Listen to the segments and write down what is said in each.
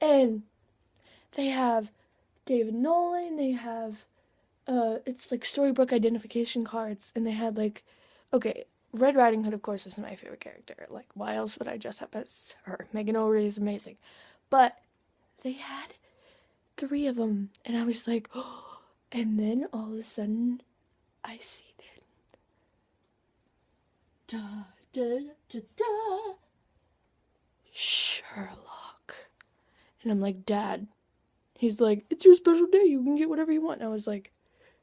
And they have David Nolan, they have, it's like storybook identification cards, and they had like, okay, Red Riding Hood, of course, is my favorite character. Like, why else would I dress up as her? Megan O'Reilly is amazing. But they had 3 of them, and I was just like, oh. And then all of a sudden, I see that. Da, da, da, da. Sherlock. And I'm like, Dad. He's like, it's your special day. You can get whatever you want. And I was like,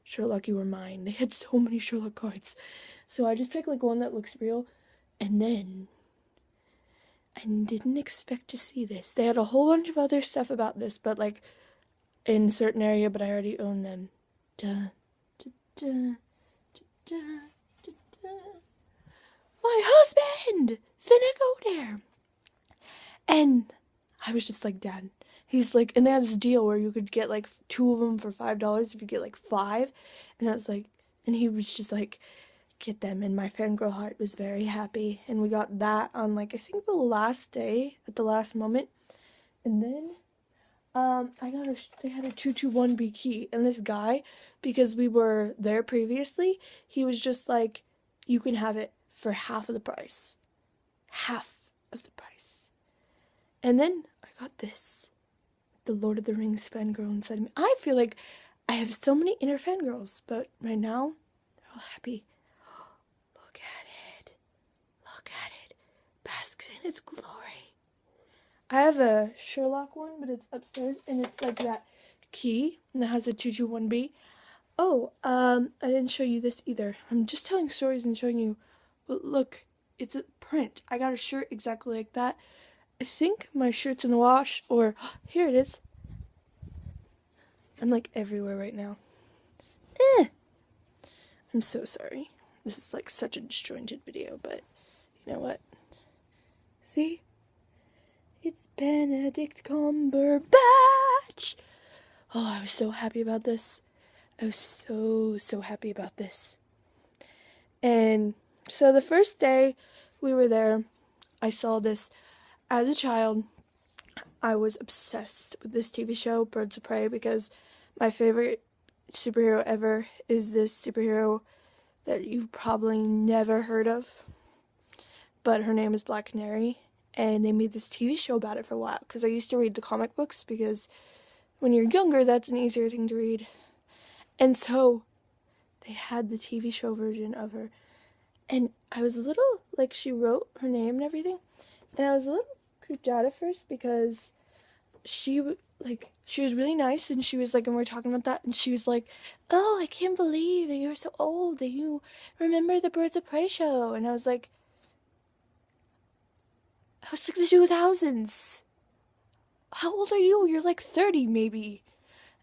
Sherlock, you were mine. They had so many Sherlock cards. So I just picked like one that looks real. And then I didn't expect to see this. They had a whole bunch of other stuff about this, but like in a certain area, but I already own them. Da, da, da, da, da, da, da. My husband! Finna go there. And I was just like, Dad. He's like, and they had this deal where you could get like 2 of them for $5 if you get like 5. And I was like, and he was just like, get them. And my fangirl heart was very happy. And we got that on like, I think the last day, at the last moment. And then they had a 221B key. And this guy, because we were there previously, he was just like, you can have it for half of the price. Half of the price. And then I got this. The Lord of the Rings fangirl inside of me. I feel like I have so many inner fangirls, but right now, they're all happy. Look at it. Look at it. Basks in its glory. I have a Sherlock one, but it's upstairs, and it's like that key, and it has a 221B. Oh, I didn't show you this either. I'm just telling stories and showing you, but look, it's a print. I got a shirt exactly like that. I think my shirt's in the wash, or here it is. I'm like everywhere right now. I'm so sorry. This is like such a disjointed video, but you know what? See? It's Benedict Cumberbatch. Oh, I was so happy about this. I was so happy about this. And so the first day we were there, I saw this. As a child, I was obsessed with this TV show, Birds of Prey, because my favorite superhero ever is this superhero that you've probably never heard of, but her name is Black Canary, and they made this TV show about it for a while, because I used to read the comic books, because when you're younger, that's an easier thing to read, and so they had the TV show version of her, and I was a little, like, she wrote her name and everything, and I was a little creeped out at first, because she was really nice, and she was like, and we were talking about that, and she was like, oh, I can't believe that you're so old, that you remember the Birds of Prey show, and I was like the 2000s. How old are you? You're like 30 maybe.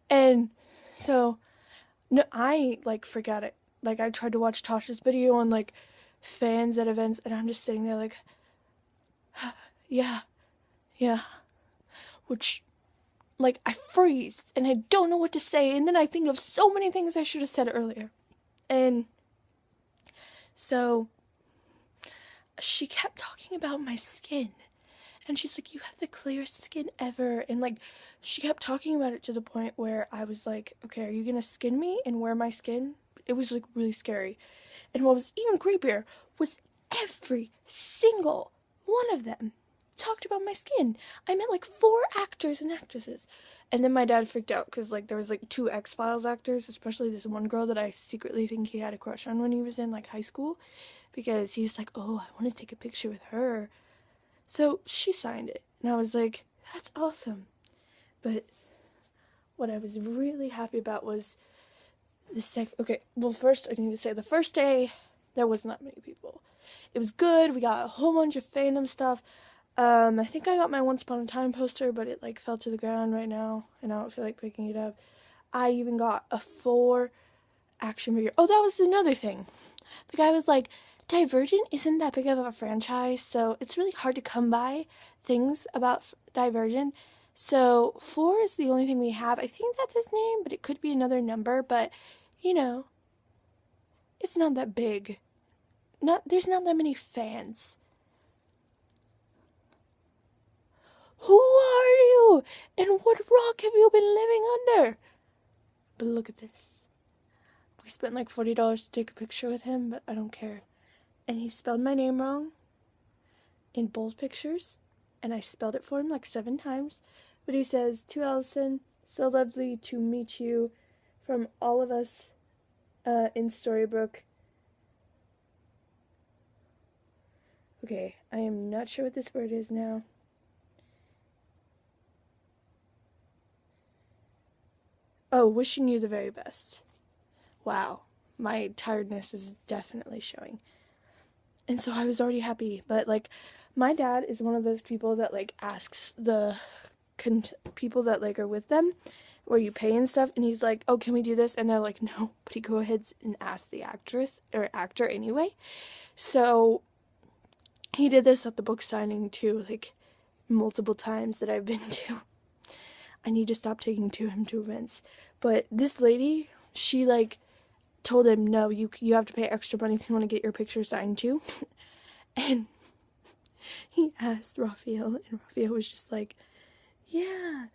And so, no, I like forgot it. Like, I tried to watch Tasha's video on like fans at events, and I'm just sitting there like, yeah, which, like, I freeze, and I don't know what to say, and then I think of so many things I should have said earlier, and so, she kept talking about my skin, and she's like, you have the clearest skin ever, and, like, she kept talking about it to the point where I was like, okay, are you gonna skin me and wear my skin? It was, like, really scary, and what was even creepier was every single one of them talked about my skin. I met like 4 actors and actresses, and then my dad freaked out because like there was like 2 X-Files actors, especially this one girl that I secretly think he had a crush on when he was in like high school, because he was like, oh, I want to take a picture with her. So she signed it, and I was like, that's awesome. But what I was really happy about was first I need to say the first day there wasn't that many people. It was good. We got a whole bunch of fandom stuff. I think I got my Once Upon a Time poster, but it like fell to the ground right now, and I don't feel like picking it up. I even got a 4 action figure. Oh, that was another thing. The guy was like, Divergent isn't that big of a franchise, so it's really hard to come by things about Divergent. So 4 is the only thing we have. I think that's his name, but it could be another number, but, you know, it's not that big. There's not that many fans. Who are you? And what rock have you been living under? But look at this. We spent like $40 to take a picture with him, but I don't care. And he spelled my name wrong in both pictures, and I spelled it for him like 7 times. But he says, "To Allison, so lovely to meet you from all of us in Storybrooke." Okay, I am not sure what this word is now. Oh, wishing you the very best. Wow, my tiredness is definitely showing. And so I was already happy, but like, my dad is one of those people that like asks the people that like are with them where you pay and stuff, and he's like, "Oh, can we do this?" And they're like, "No," but he go ahead and asks the actress or actor anyway. So he did this at the book signing too, like multiple times that I've been to. I need to stop taking him to events. But this lady, she like told him, "No, you have to pay extra money if you want to get your picture signed too." And he asked Raphael, and Raphael was just like, "Yeah."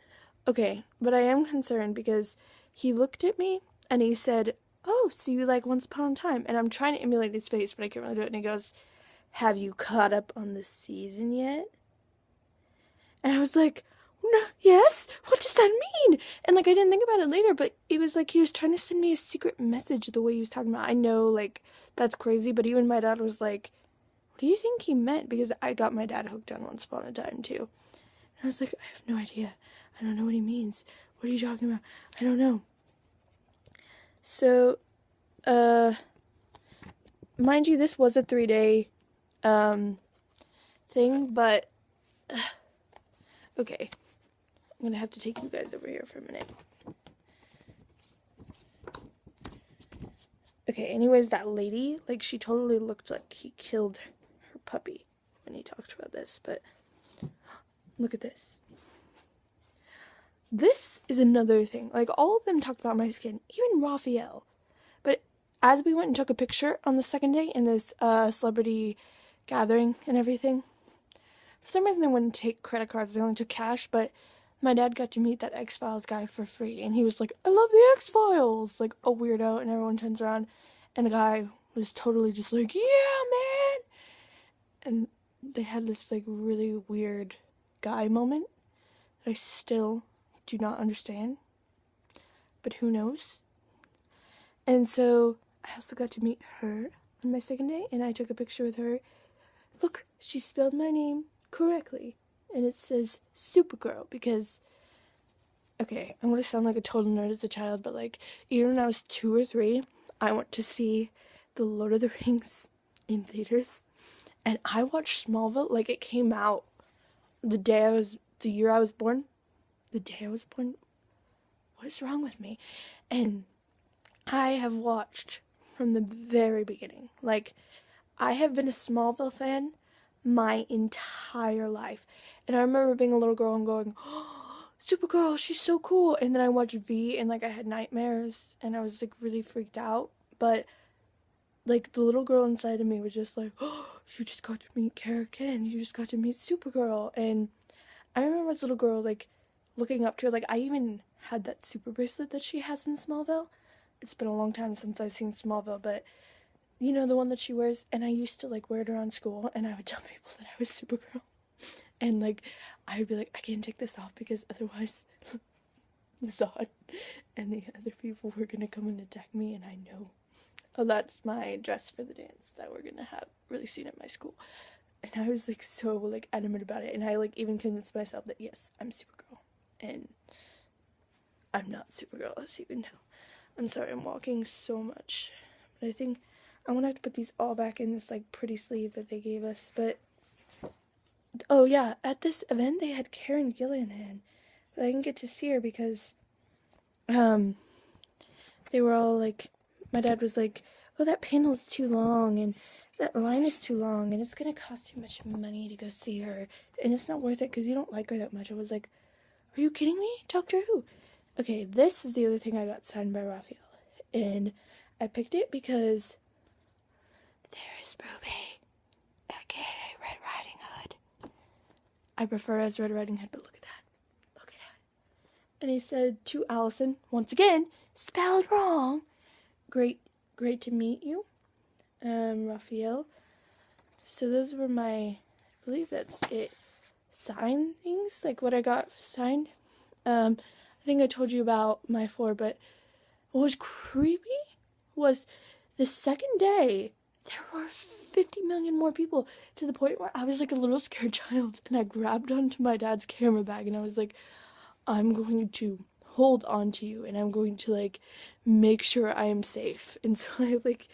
Okay, but I am concerned because he looked at me and he said, "Oh, so you like Once Upon a Time?" And I'm trying to emulate his face, but I can't really do it. And he goes, "Have you caught up on the season yet?" And I was like, "No, yes? What does that mean?" And like, I didn't think about it later, but it was like he was trying to send me a secret message the way he was talking about. I know, like, that's crazy, but even my dad was like, "What do you think he meant?" Because I got my dad hooked on Once Upon a Time too. And I was like, "I have no idea. I don't know what he means. What are you talking about? I don't know." So, mind you, this was a 3-day, thing, but, okay. I'm gonna have to take you guys over here for a minute. Okay, anyways, that lady, like, she totally looked like he killed her puppy when he talked about this, but look at this. This is another thing. Like, all of them talked about my skin, even Raphael. But as we went and took a picture on the second day in this celebrity gathering and everything, for some reason they wouldn't take credit cards, they only took cash, but my dad got to meet that X-Files guy for free, and he was like, "I love the X-Files," like a weirdo, and everyone turns around, and the guy was totally just like, "Yeah, man!" And they had this, like, really weird guy moment that I still do not understand, but who knows? And so I also got to meet her on my second day, and I took a picture with her. Look, she spelled my name correctly, and it says Supergirl, because, okay, I'm gonna sound like a total nerd as a child, but like, even when I was 2 or 3, I went to see the Lord of the Rings in theaters, and I watched Smallville, like, it came out the year I was born. The day I was born? What is wrong with me? And I have watched from the very beginning. Like, I have been a Smallville fan my entire life. And I remember being a little girl and going, "Oh, Supergirl, she's so cool." And then I watched V, and like, I had nightmares, and I was like really freaked out. But like, the little girl inside of me was just like, "Oh, you just got to meet Kara Kane. You just got to meet Supergirl." And I remember as a little girl, like, looking up to her. Like, I even had that super bracelet that she has in Smallville. It's been a long time since I've seen Smallville, but you know, the one that she wears, and I used to like wear it around school, and I would tell people that I was Supergirl, and like, I would be like, "I can't take this off because otherwise Zod and the other people were gonna come and attack me," and I know, oh, that's my dress for the dance that we're gonna have really soon at my school. And I was like so like adamant about it, and I like even convinced myself that yes, I'm Supergirl, and I'm not Supergirl, as you can tell. I'm sorry, I'm walking so much, but I think I'm gonna have to put these all back in this like pretty sleeve that they gave us. But oh yeah, at this event they had Karen Gillian, but I didn't get to see her because they were all like, my dad was like, "Oh, that panel is too long, and that line is too long, and it's gonna cost too much money to go see her, and it's not worth it because you don't like her that much." I was like, "Are you kidding me? Doctor Who?" Okay, this is the other thing I got signed by Raphael, and I picked it because there is Ruby, aka Red Riding Hood. I prefer as Red Riding Hood, but look at that. Look at that. And he said to Allison, once again, spelled wrong, great to meet you, Raphael. So those were my, I believe that's it, sign things, like what I got signed. I think I told you about my 4, but what was creepy was the second day, there were 50 million more people, to the point where I was like a little scared child, and I grabbed onto my dad's camera bag, and I was like, I'm going to hold on to you, and I'm going to, like, make sure I am safe. And so I, like,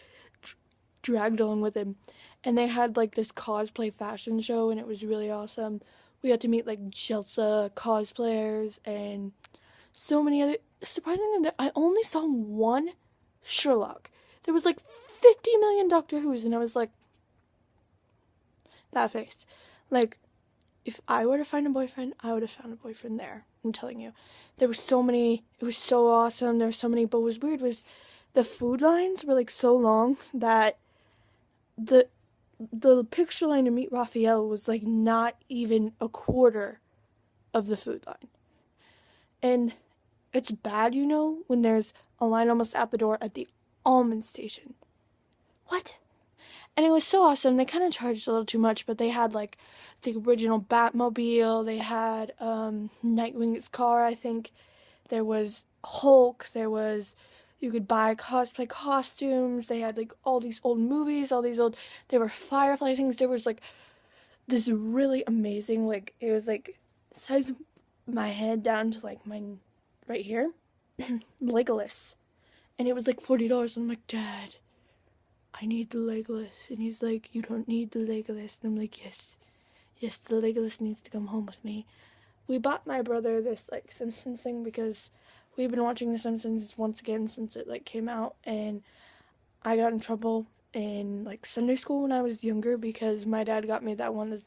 dragged along with him. And they had, like, this cosplay fashion show, and it was really awesome. We got to meet, like, Jelsa cosplayers and so many other... Surprisingly, I only saw one Sherlock. There was, like, 50 million Doctor Who's, and I was like... That face. Like, if I were to find a boyfriend, I would have found a boyfriend there. I'm telling you. There were so many... It was so awesome. There were so many... But what was weird was the food lines were, like, so long that the picture line to meet Raphael was, like, not even a quarter of the food line. And it's bad, you know, when there's a line almost at the door at the almond station. What? And it was so awesome. They kind of charged a little too much, but they had, like, the original Batmobile. They had Nightwing's car, I think. There was Hulk. There was... You could buy cosplay costumes. They had, like, all these old movies, there were Firefly things. There was, like, this really amazing, like, it was, like, the size of my head down to, like, my, right here, Legolas. And it was, like, $40. And I'm like, Dad, I need the Legolas. And he's like, you don't need the Legolas. And I'm like, yes, the Legolas needs to come home with me. We bought my brother this, like, Simpsons thing because... We've been watching The Simpsons once again since it, like, came out, and I got in trouble in, like, Sunday school when I was younger because my dad got me that one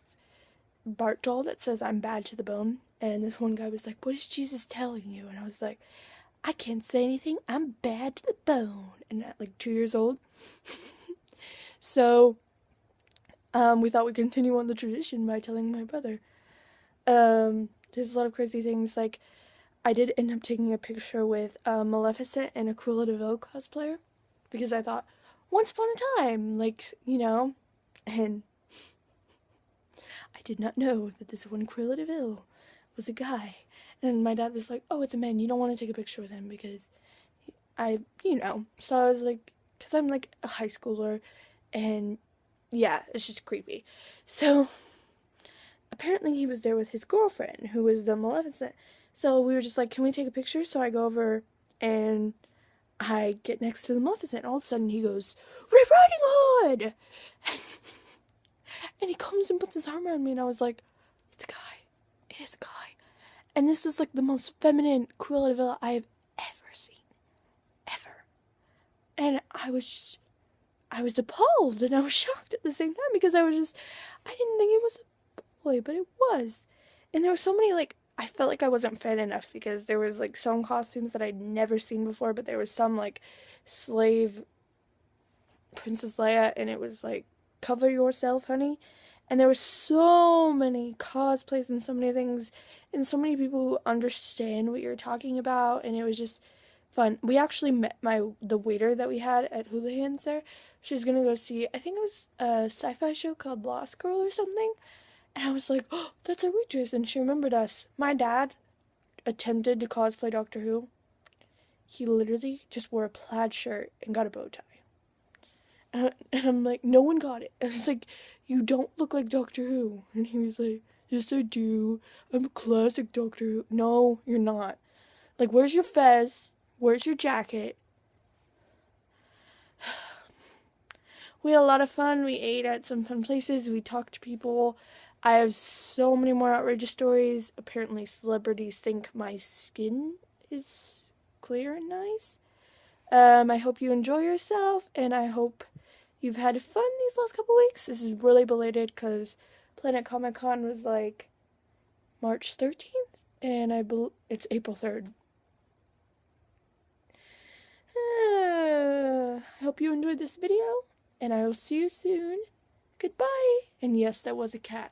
Bart doll that says I'm bad to the bone, and this one guy was like, what is Jesus telling you? And I was like, I can't say anything, I'm bad to the bone, and at, like, 2 years old. So, we thought we'd continue on the tradition by telling my brother. There's a lot of crazy things, like, I did end up taking a picture with Maleficent and a Cruella de Vil cosplayer because I thought, once upon a time, like, you know, and I did not know that this one Cruella de Vil was a guy. And my dad was like, oh, it's a man, you don't want to take a picture with him because you know. So I was like, because I'm, like, a high schooler, and yeah, it's just creepy. So apparently he was there with his girlfriend, who was the Maleficent. So we were just like, can we take a picture? So I go over and I get next to the Maleficent. And all of a sudden he goes, Red Riding Hood! And he comes and puts his arm around me. And I was like, it's a guy. It is a guy. And this was, like, the most feminine Cruella de Vil I have ever seen. Ever. And I was appalled. And I was shocked at the same time because I didn't think it was a boy, but it was. And there were so many, like, I felt like I wasn't fed enough because there was, like, some costumes that I'd never seen before, but there was some, like, slave Princess Leia, and it was, like, cover yourself, honey. And there were so many cosplays and so many things, and so many people who understand what you're talking about, and it was just fun. We actually met the waiter that we had at Houlihan's there. She was gonna go see, I think it was a sci-fi show called Lost Girl or something. And I was like, oh, that's our waitress. And she remembered us. My dad attempted to cosplay Doctor Who. He literally just wore a plaid shirt and got a bow tie. And I'm like, no one got it. I was like, you don't look like Doctor Who. And he was like, yes, I do. I'm a classic Doctor Who. No, you're not. Like, where's your fez? Where's your jacket? We had a lot of fun. We ate at some fun places. We talked to people. I have so many more outrageous stories. Apparently celebrities think my skin is clear and nice. I hope you enjoy yourself, and I hope you've had fun these last couple weeks. This is really belated because Planet Comiccon was, like, March 13th, and it's April 3rd. I hope you enjoyed this video, and I will see you soon. Goodbye. And yes, that was a cat.